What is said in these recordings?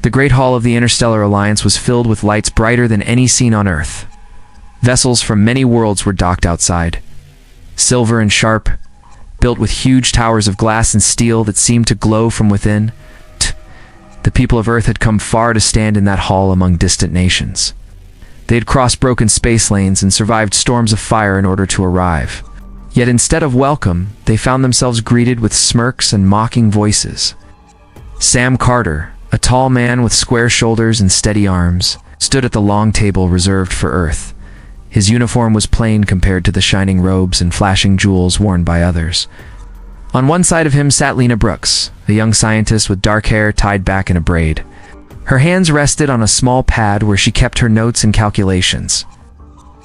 The Great Hall of the Interstellar Alliance was filled with lights brighter than any seen on Earth. Vessels from many worlds were docked outside, silver and sharp, built with huge towers of glass and steel that seemed to glow from within. The people of Earth had come far to stand in that hall among distant nations. They had crossed broken space lanes and survived storms of fire in order to arrive. Yet instead of welcome, they found themselves greeted with smirks and mocking voices. Sam Carter, a tall man with square shoulders and steady arms, stood at the long table reserved for Earth. His uniform was plain compared to the shining robes and flashing jewels worn by others. On one side of him sat Lena Brooks, a young scientist with dark hair tied back in a braid. Her hands rested on a small pad where she kept her notes and calculations.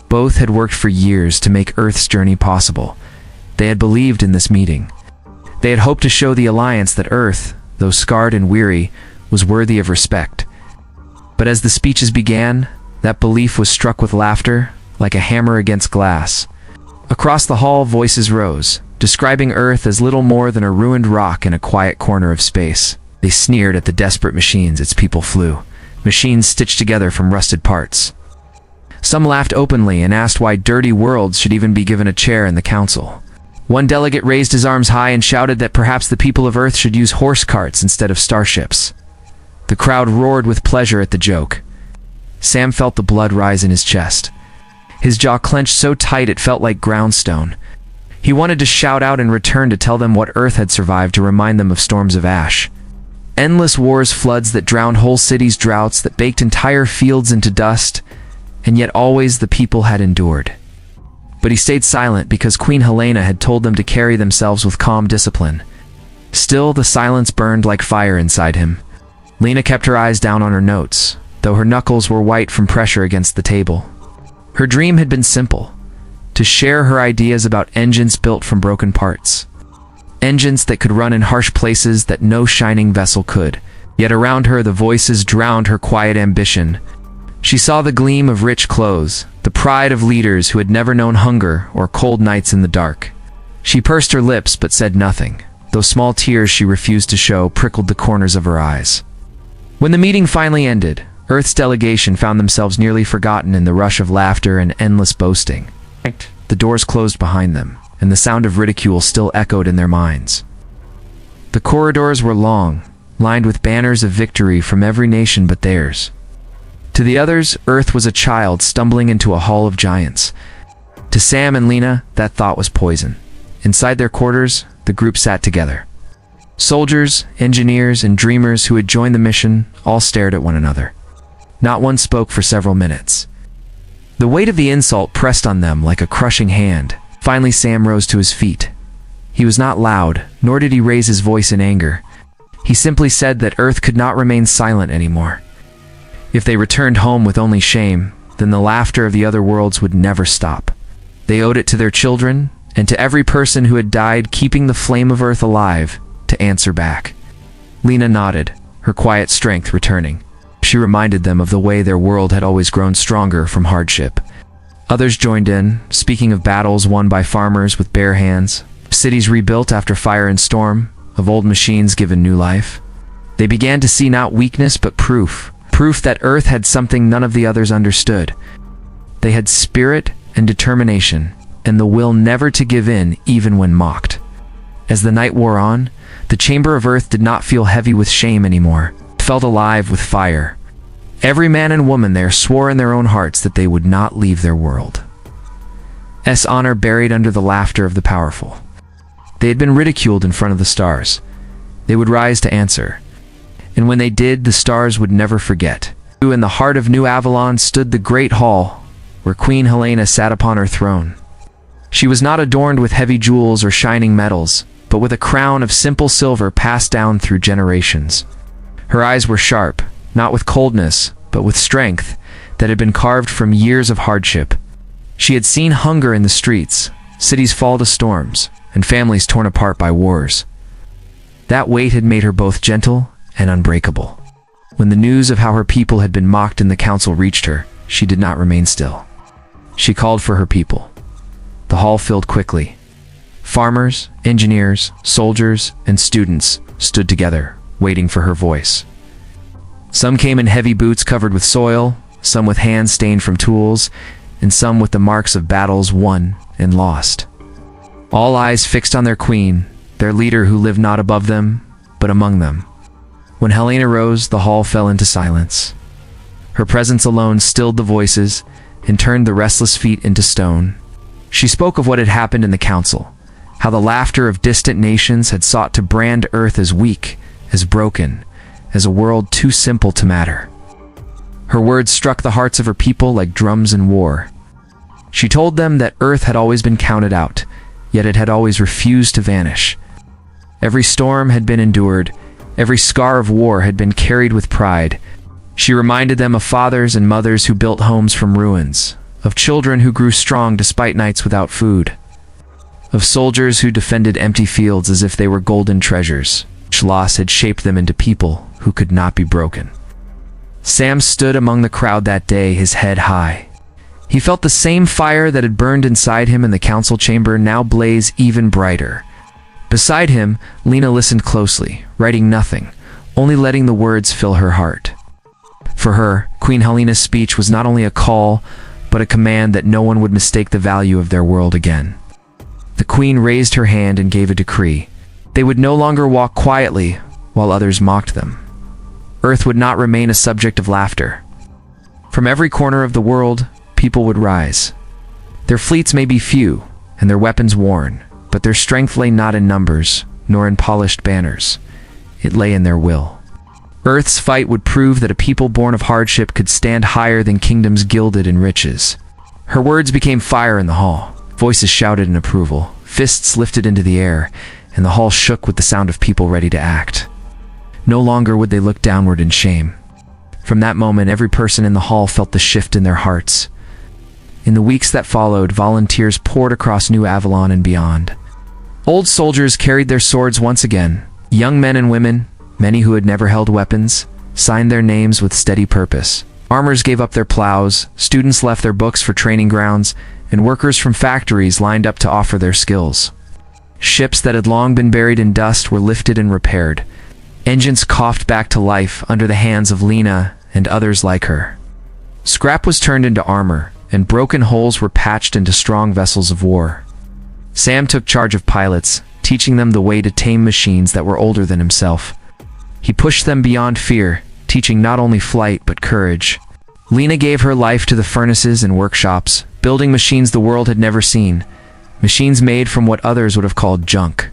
Both had worked for years to make Earth's journey possible. They had believed in this meeting. They had hoped to show the Alliance that Earth, though scarred and weary, was worthy of respect. But as the speeches began, that belief was struck with laughter, like a hammer against glass. Across the hall, voices rose, describing Earth as little more than a ruined rock in a quiet corner of space. They sneered at the desperate machines its people flew, machines stitched together from rusted parts. Some laughed openly and asked why dirty worlds should even be given a chair in the council. One delegate raised his arms high and shouted that perhaps the people of Earth should use horse carts instead of starships. The crowd roared with pleasure at the joke. Sam felt the blood rise in his chest. His jaw clenched so tight it felt like groundstone. He wanted to shout out in return to tell them what Earth had survived, to remind them of storms of ash. Endless wars, floods that drowned whole cities, droughts that baked entire fields into dust, and yet always the people had endured. But he stayed silent because Queen Helena had told them to carry themselves with calm discipline. Still, the silence burned like fire inside him. Lena kept her eyes down on her notes, though her knuckles were white from pressure against the table. Her dream had been simple: to share her ideas about engines built from broken parts. Engines that could run in harsh places that no shining vessel could. Yet around her the voices drowned her quiet ambition. She saw the gleam of rich clothes, the pride of leaders who had never known hunger or cold nights in the dark. She pursed her lips but said nothing, though small tears she refused to show prickled the corners of her eyes. When the meeting finally ended, Earth's delegation found themselves nearly forgotten in the rush of laughter and endless boasting. The doors closed behind them, and the sound of ridicule still echoed in their minds. The corridors were long, lined with banners of victory from every nation but theirs. To the others, Earth was a child stumbling into a hall of giants. To Sam and Lena, that thought was poison. Inside their quarters, the group sat together. Soldiers, engineers, and dreamers who had joined the mission all stared at one another. Not one spoke for several minutes. The weight of the insult pressed on them like a crushing hand. Finally, Sam rose to his feet. He was not loud, nor did he raise his voice in anger. He simply said that Earth could not remain silent anymore. If they returned home with only shame, then the laughter of the other worlds would never stop. They owed it to their children, and to every person who had died keeping the flame of Earth alive, to answer back. Lena nodded, her quiet strength returning. She reminded them of the way their world had always grown stronger from hardship. Others joined in, speaking of battles won by farmers with bare hands, cities rebuilt after fire and storm, of old machines given new life. They began to see not weakness but proof that Earth had something none of the others understood. They had spirit and determination, and the will never to give in even when mocked. As the night wore on, the chamber of Earth did not feel heavy with shame anymore. It felt alive with fire. Every man and woman there swore in their own hearts that they would not leave their world. Honor buried under the laughter of the powerful. They had been ridiculed in front of the stars. They would rise to answer. And when they did, the stars would never forget. In the heart of New Avalon stood the Great Hall, where Queen Helena sat upon her throne. She was not adorned with heavy jewels or shining metals, but with a crown of simple silver passed down through generations. Her eyes were sharp, not with coldness, but with strength that had been carved from years of hardship. She had seen hunger in the streets, cities fall to storms, and families torn apart by wars. That weight had made her both gentle and unbreakable. When the news of how her people had been mocked in the council reached her, she did not remain still. She called for her people. The hall filled quickly. Farmers, engineers, soldiers, and students stood together, waiting for her voice. Some came in heavy boots covered with soil, some with hands stained from tools, and some with the marks of battles won and lost. All eyes fixed on their queen, their leader who lived not above them, but among them. When Helena rose, the hall fell into silence. Her presence alone stilled the voices and turned the restless feet into stone. She spoke of what had happened in the council, how the laughter of distant nations had sought to brand Earth as weak, as broken, as a world too simple to matter. Her words struck the hearts of her people like drums in war. She told them that Earth had always been counted out, yet it had always refused to vanish. Every storm had been endured, every scar of war had been carried with pride. She reminded them of fathers and mothers who built homes from ruins, of children who grew strong despite nights without food, of soldiers who defended empty fields as if they were golden treasures. Each loss had shaped them into people who could not be broken. Sam stood among the crowd that day, his head high. He felt the same fire that had burned inside him in the council chamber now blaze even brighter. Beside him, Lena listened closely, writing nothing, only letting the words fill her heart. For her, Queen Helena's speech was not only a call, but a command that no one would mistake the value of their world again. The queen raised her hand and gave a decree. They would no longer walk quietly while others mocked them. Earth would not remain a subject of laughter. From every corner of the world, people would rise. Their fleets may be few, and their weapons worn, but their strength lay not in numbers, nor in polished banners. It lay in their will. Earth's fight would prove that a people born of hardship could stand higher than kingdoms gilded in riches. Her words became fire in the hall. Voices shouted in approval, fists lifted into the air, and the hall shook with the sound of people ready to act. No longer would they look downward in shame. From that moment, every person in the hall felt the shift in their hearts. In the weeks that followed, volunteers poured across New Avalon and beyond. Old soldiers carried their swords once again. Young men and women, many who had never held weapons, signed their names with steady purpose. Farmers gave up their plows, students left their books for training grounds, and workers from factories lined up to offer their skills. Ships that had long been buried in dust were lifted and repaired. Engines coughed back to life under the hands of Lena and others like her. Scrap was turned into armor, and broken hulls were patched into strong vessels of war. Sam took charge of pilots, teaching them the way to tame machines that were older than himself. He pushed them beyond fear, teaching not only flight but courage. Lena gave her life to the furnaces and workshops, building machines the world had never seen, machines made from what others would have called junk.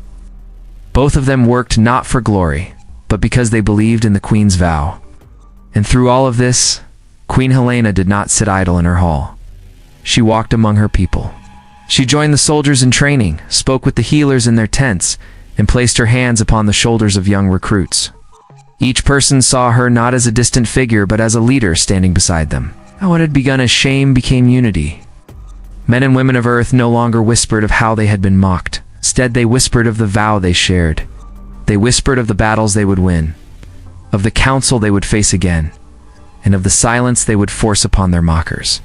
Both of them worked not for glory, but because they believed in the Queen's vow. And through all of this, Queen Helena did not sit idle in her hall. She walked among her people. She joined the soldiers in training, spoke with the healers in their tents, and placed her hands upon the shoulders of young recruits. Each person saw her not as a distant figure, but as a leader standing beside them. And what had begun as shame became unity. Men and women of Earth no longer whispered of how they had been mocked. Instead, they whispered of the vow they shared. They whispered of the battles they would win, of the council they would face again, and of the silence they would force upon their mockers.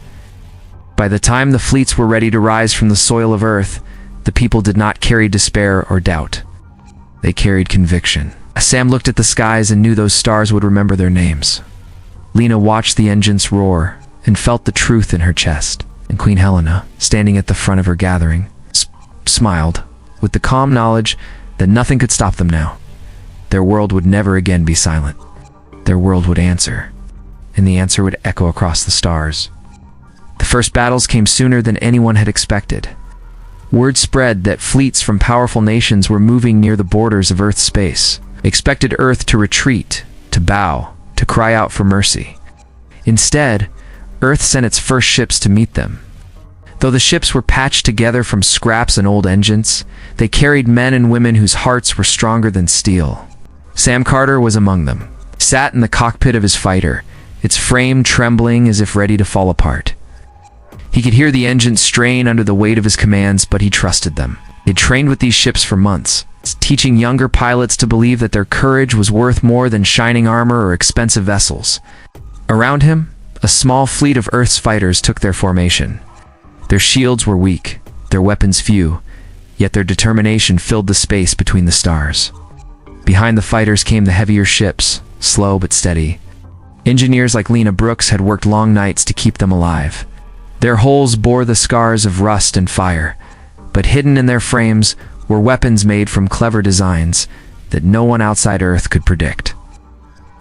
By the time the fleets were ready to rise from the soil of Earth, the people did not carry despair or doubt. They carried conviction. Sam looked at the skies and knew those stars would remember their names. Lena watched the engines roar and felt the truth in her chest. And Queen Helena, standing at the front of her gathering, smiled, with the calm knowledge that nothing could stop them now. Their world would never again be silent. Their world would answer, and the answer would echo across the stars. The first battles came sooner than anyone had expected. Word spread that fleets from powerful nations were moving near the borders of Earth's space, expected Earth to retreat, to bow, to cry out for mercy. Instead, Earth sent its first ships to meet them. Though the ships were patched together from scraps and old engines, they carried men and women whose hearts were stronger than steel. Sam Carter was among them. He sat in the cockpit of his fighter, its frame trembling as if ready to fall apart. He could hear the engines strain under the weight of his commands, but he trusted them. He had trained with these ships for months, teaching younger pilots to believe that their courage was worth more than shining armor or expensive vessels. Around him, a small fleet of Earth's fighters took their formation. Their shields were weak, their weapons few, yet their determination filled the space between the stars. Behind the fighters came the heavier ships, slow but steady. Engineers like Lena Brooks had worked long nights to keep them alive. Their holes bore the scars of rust and fire, but hidden in their frames were weapons made from clever designs that no one outside Earth could predict.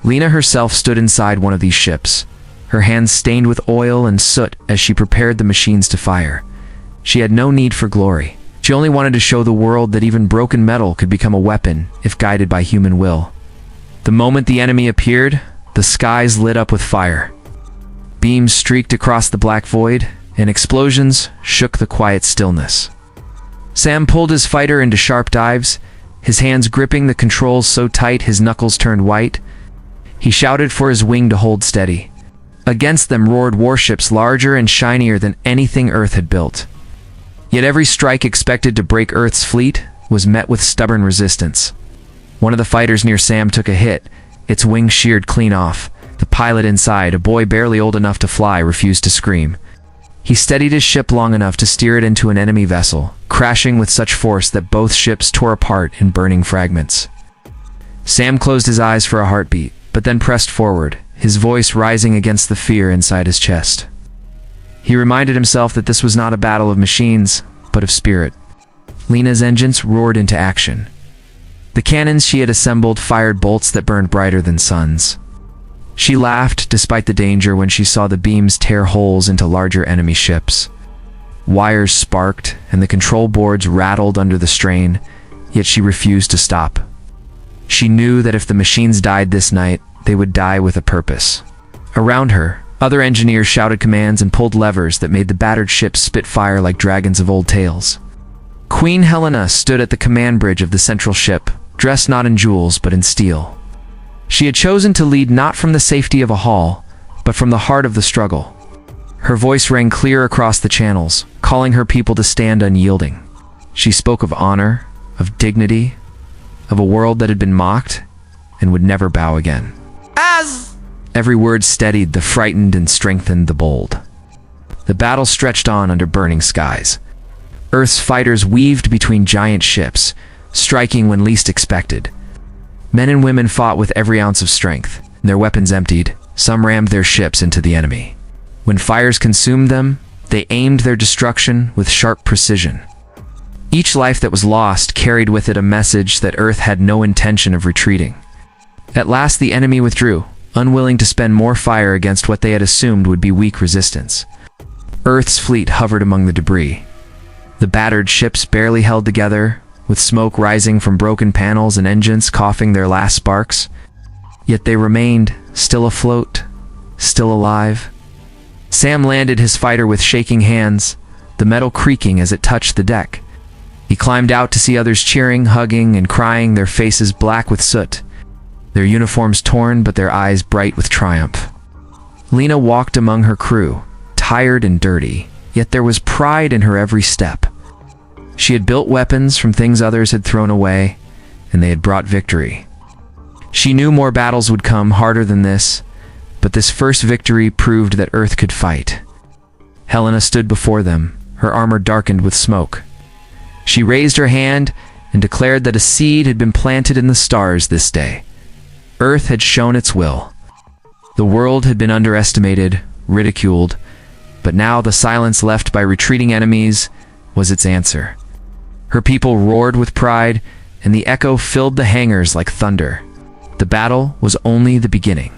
Lena herself stood inside one of these ships, her hands stained with oil and soot as she prepared the machines to fire. She had no need for glory. She only wanted to show the world that even broken metal could become a weapon if guided by human will. The moment the enemy appeared, the skies lit up with fire. Beams streaked across the black void, and explosions shook the quiet stillness. Sam pulled his fighter into sharp dives, his hands gripping the controls so tight his knuckles turned white. He shouted for his wing to hold steady. Against them roared warships larger and shinier than anything Earth had built. Yet every strike expected to break Earth's fleet was met with stubborn resistance. One of the fighters near Sam took a hit, its wing sheared clean off. The pilot inside, a boy barely old enough to fly, refused to scream. He steadied his ship long enough to steer it into an enemy vessel, crashing with such force that both ships tore apart in burning fragments. Sam closed his eyes for a heartbeat, but then pressed forward, his voice rising against the fear inside his chest. He reminded himself that this was not a battle of machines, but of spirit. Lena's engines roared into action. The cannons she had assembled fired bolts that burned brighter than suns. She laughed despite the danger when she saw the beams tear holes into larger enemy ships. Wires sparked, and the control boards rattled under the strain, yet she refused to stop. She knew that if the machines died this night, they would die with a purpose. Around her, other engineers shouted commands and pulled levers that made the battered ships spit fire like dragons of old tales. Queen Helena stood at the command bridge of the central ship, dressed not in jewels but in steel. She had chosen to lead not from the safety of a hall, but from the heart of the struggle. Her voice rang clear across the channels, calling her people to stand unyielding. She spoke of honor, of dignity, of a world that had been mocked and would never bow again. Every word steadied the frightened and strengthened the bold. The battle stretched on under burning skies. Earth's fighters weaved between giant ships, striking when least expected. Men and women fought with every ounce of strength. Their weapons emptied, some rammed their ships into the enemy. When fires consumed them, they aimed their destruction with sharp precision. Each life that was lost carried with it a message that Earth had no intention of retreating. At last the enemy withdrew, unwilling to spend more fire against what they had assumed would be weak resistance. Earth's fleet hovered among the debris. The battered ships barely held together, with smoke rising from broken panels and engines coughing their last sparks. Yet they remained, still afloat, still alive. Sam landed his fighter with shaking hands, the metal creaking as it touched the deck. He climbed out to see others cheering, hugging, and crying, their faces black with soot, their uniforms torn but their eyes bright with triumph. Lena walked among her crew, tired and dirty, yet there was pride in her every step. She had built weapons from things others had thrown away, and they had brought victory. She knew more battles would come, harder than this, but this first victory proved that Earth could fight. Helena stood before them, her armor darkened with smoke. She raised her hand and declared that a seed had been planted in the stars this day. Earth had shown its will. The world had been underestimated, ridiculed, but now the silence left by retreating enemies was its answer. Her people roared with pride, and the echo filled the hangars like thunder. The battle was only the beginning.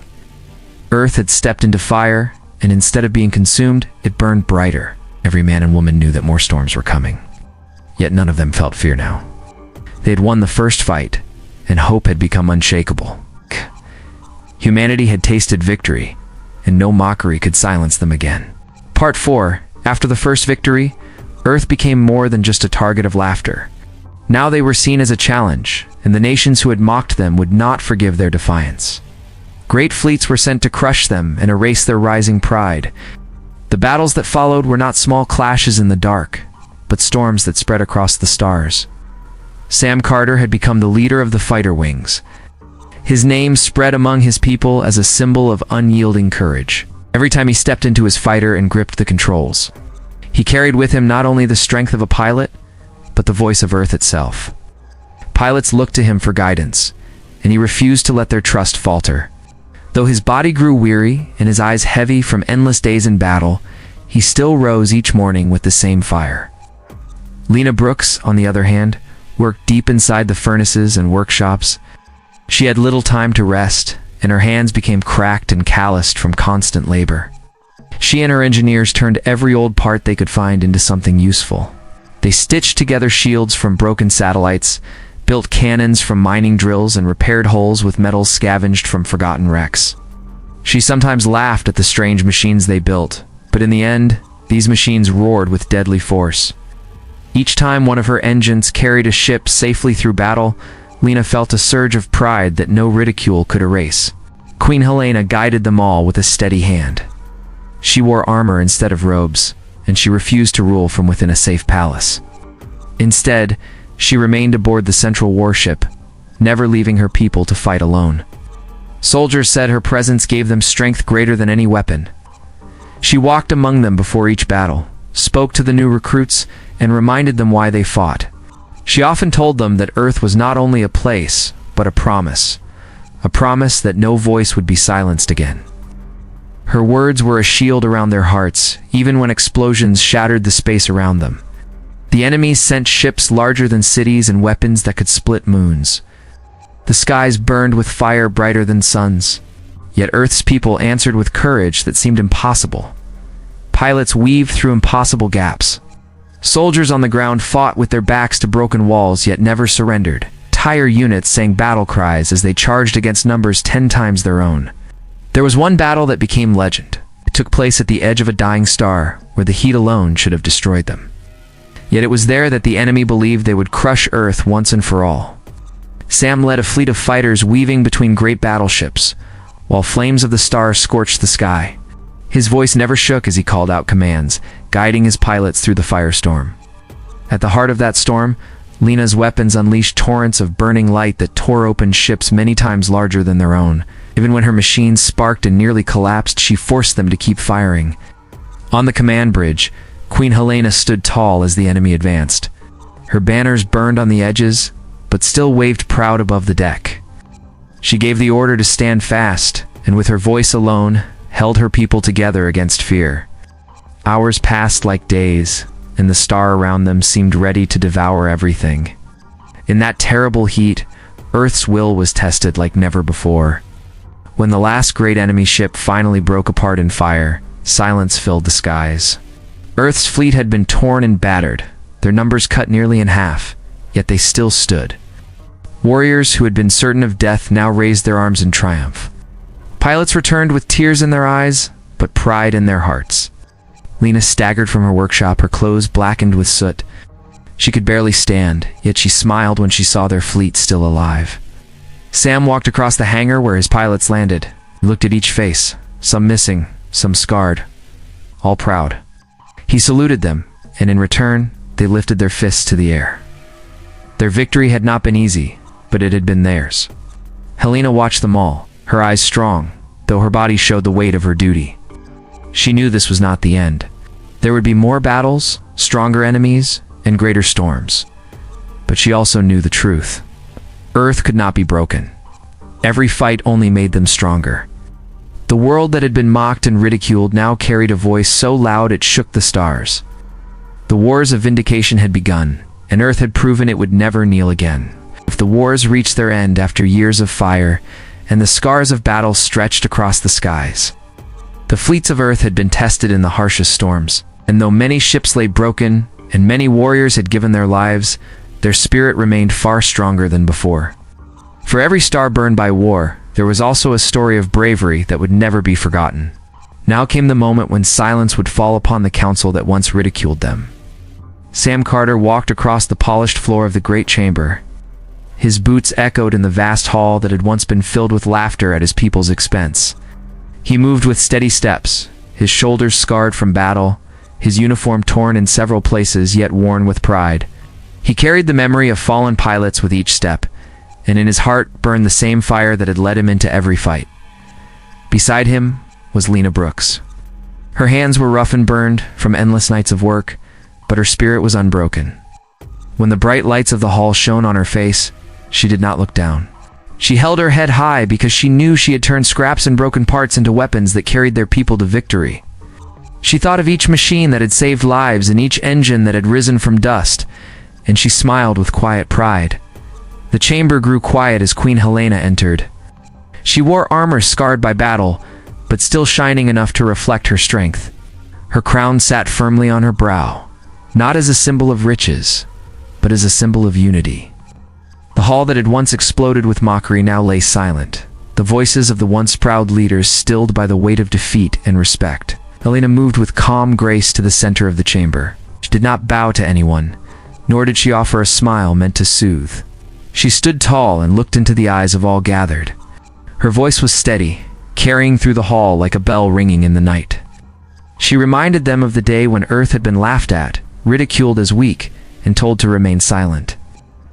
Earth had stepped into fire, and instead of being consumed, it burned brighter. Every man and woman knew that more storms were coming. Yet none of them felt fear now. They had won the first fight, and hope had become unshakable. Humanity had tasted victory, and no mockery could silence them again. Part 4. After the first victory, Earth became more than just a target of laughter. Now they were seen as a challenge, and the nations who had mocked them would not forgive their defiance. Great fleets were sent to crush them and erase their rising pride. The battles that followed were not small clashes in the dark, but storms that spread across the stars. Sam Carter had become the leader of the fighter wings. His name spread among his people as a symbol of unyielding courage. Every time he stepped into his fighter and gripped the controls, he carried with him not only the strength of a pilot, but the voice of Earth itself. Pilots looked to him for guidance, and he refused to let their trust falter. Though his body grew weary and his eyes heavy from endless days in battle, he still rose each morning with the same fire. Lena Brooks, on the other hand, worked deep inside the furnaces and workshops. She had little time to rest, and her hands became cracked and calloused from constant labor. She and her engineers turned every old part they could find into something useful. They stitched together shields from broken satellites, built cannons from mining drills, and repaired holes with metals scavenged from forgotten wrecks. She sometimes laughed at the strange machines they built, but in the end, these machines roared with deadly force. Each time one of her engines carried a ship safely through battle, Lena felt a surge of pride that no ridicule could erase. Queen Helena guided them all with a steady hand. She wore armor instead of robes, and she refused to rule from within a safe palace. Instead, she remained aboard the central warship, never leaving her people to fight alone. Soldiers said her presence gave them strength greater than any weapon. She walked among them before each battle, spoke to the new recruits, and reminded them why they fought. She often told them that Earth was not only a place, but a promise that no voice would be silenced again. Her words were a shield around their hearts, even when explosions shattered the space around them. The enemies sent ships larger than cities and weapons that could split moons. The skies burned with fire brighter than suns, yet Earth's people answered with courage that seemed impossible. Pilots weaved through impossible gaps. Soldiers on the ground fought with their backs to broken walls, yet never surrendered. Entire units sang battle cries as they charged against numbers 10 times their own. There was one battle that became legend. It took place at the edge of a dying star, where the heat alone should have destroyed them. Yet it was there that the enemy believed they would crush Earth once and for all. Sam led a fleet of fighters weaving between great battleships, while flames of the stars scorched the sky. His voice never shook as he called out commands, guiding his pilots through the firestorm. At the heart of that storm, Lena's weapons unleashed torrents of burning light that tore open ships many times larger than their own. Even when her machines sparked and nearly collapsed, she forced them to keep firing. On the command bridge, Queen Helena stood tall as the enemy advanced. Her banners burned on the edges, but still waved proud above the deck. She gave the order to stand fast, and with her voice alone, held her people together against fear. Hours passed like days, and the star around them seemed ready to devour everything. In that terrible heat, Earth's will was tested like never before. When the last great enemy ship finally broke apart in fire, silence filled the skies. Earth's fleet had been torn and battered, their numbers cut nearly in half, yet they still stood. Warriors who had been certain of death now raised their arms in triumph. Pilots returned with tears in their eyes, but pride in their hearts. Lena staggered from her workshop, her clothes blackened with soot. She could barely stand, yet she smiled when she saw their fleet still alive. Sam walked across the hangar where his pilots landed. He looked at each face, some missing, some scarred, all proud. He saluted them, and in return, they lifted their fists to the air. Their victory had not been easy, but it had been theirs. Helena watched them all, her eyes strong, though her body showed the weight of her duty. She knew this was not the end. There would be more battles, stronger enemies, and greater storms. But she also knew the truth. Earth could not be broken. Every fight only made them stronger. The world that had been mocked and ridiculed now carried a voice so loud it shook the stars. The wars of vindication had begun, and Earth had proven it would never kneel again. If the wars reached their end after years of fire, and the scars of battle stretched across the skies. The fleets of Earth had been tested in the harshest storms, and though many ships lay broken, and many warriors had given their lives, their spirit remained far stronger than before. For every star burned by war, there was also a story of bravery that would never be forgotten. Now came the moment when silence would fall upon the council that once ridiculed them. Sam Carter walked across the polished floor of the great chamber. His boots echoed in the vast hall that had once been filled with laughter at his people's expense. He moved with steady steps, his shoulders scarred from battle, his uniform torn in several places yet worn with pride. He carried the memory of fallen pilots with each step, and in his heart burned the same fire that had led him into every fight. Beside him was Lena Brooks. Her hands were rough and burned from endless nights of work, but her spirit was unbroken. When the bright lights of the hall shone on her face, she did not look down. She held her head high because she knew she had turned scraps and broken parts into weapons that carried their people to victory. She thought of each machine that had saved lives and each engine that had risen from dust, and she smiled with quiet pride. The chamber grew quiet as Queen Helena entered. She wore armor scarred by battle, but still shining enough to reflect her strength. Her crown sat firmly on her brow, not as a symbol of riches, but as a symbol of unity. The hall that had once exploded with mockery now lay silent, the voices of the once proud leaders stilled by the weight of defeat and respect. Helena moved with calm grace to the center of the chamber. She did not bow to anyone, nor did she offer a smile meant to soothe. She stood tall and looked into the eyes of all gathered. Her voice was steady, carrying through the hall like a bell ringing in the night. She reminded them of the day when Earth had been laughed at, ridiculed as weak, and told to remain silent.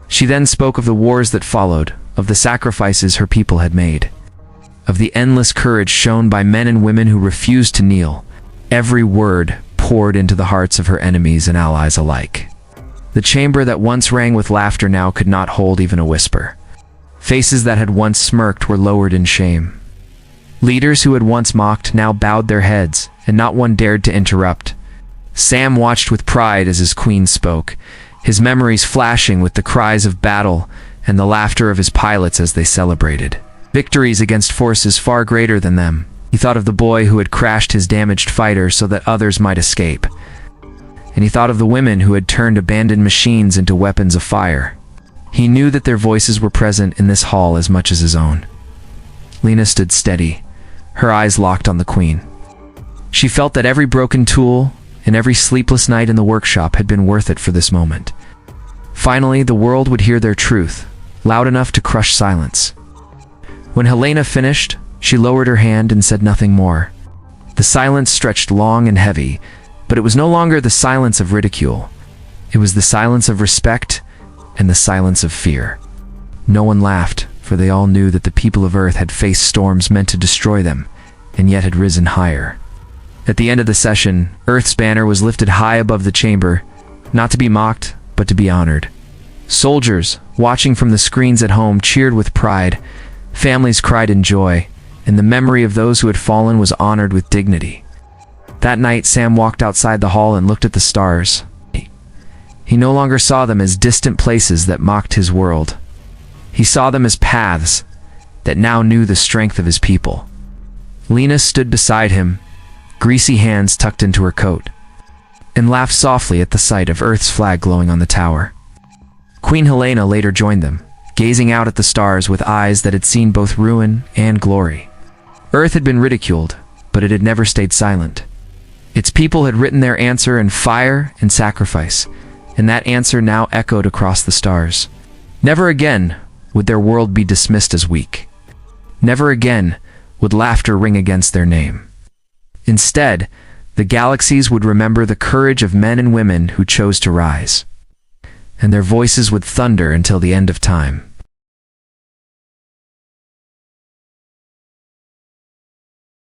She then spoke of the wars that followed, of the sacrifices her people had made, of the endless courage shown by men and women who refused to kneel. Every word poured into the hearts of her enemies and allies alike. The chamber that once rang with laughter now could not hold even a whisper. Faces that had once smirked were lowered in shame. Leaders who had once mocked now bowed their heads, and not one dared to interrupt. Sam watched with pride as his queen spoke, his memories flashing with the cries of battle and the laughter of his pilots as they celebrated victories against forces far greater than them. He thought of the boy who had crashed his damaged fighter so that others might escape. And he thought of the women who had turned abandoned machines into weapons of fire. He knew that their voices were present in this hall as much as his own. Lena stood steady, her eyes locked on the queen. She felt that every broken tool and every sleepless night in the workshop had been worth it for this moment. Finally, the world would hear their truth, loud enough to crush silence. When Helena finished, she lowered her hand and said nothing more. The silence stretched long and heavy, but it was no longer the silence of ridicule. It was the silence of respect and the silence of fear. No one laughed, for they all knew that the people of Earth had faced storms meant to destroy them, and yet had risen higher. At the end of the session, Earth's banner was lifted high above the chamber, not to be mocked, but to be honored. Soldiers, watching from the screens at home, cheered with pride. Families cried in joy, and the memory of those who had fallen was honored with dignity. That night, Sam walked outside the hall and looked at the stars. He no longer saw them as distant places that mocked his world. He saw them as paths that now knew the strength of his people. Lena stood beside him, greasy hands tucked into her coat, and laughed softly at the sight of Earth's flag glowing on the tower. Queen Helena later joined them, gazing out at the stars with eyes that had seen both ruin and glory. Earth had been ridiculed, but it had never stayed silent. Its people had written their answer in fire and sacrifice, and that answer now echoed across the stars. Never again would their world be dismissed as weak. Never again would laughter ring against their name. Instead, the galaxies would remember the courage of men and women who chose to rise, and their voices would thunder until the end of time.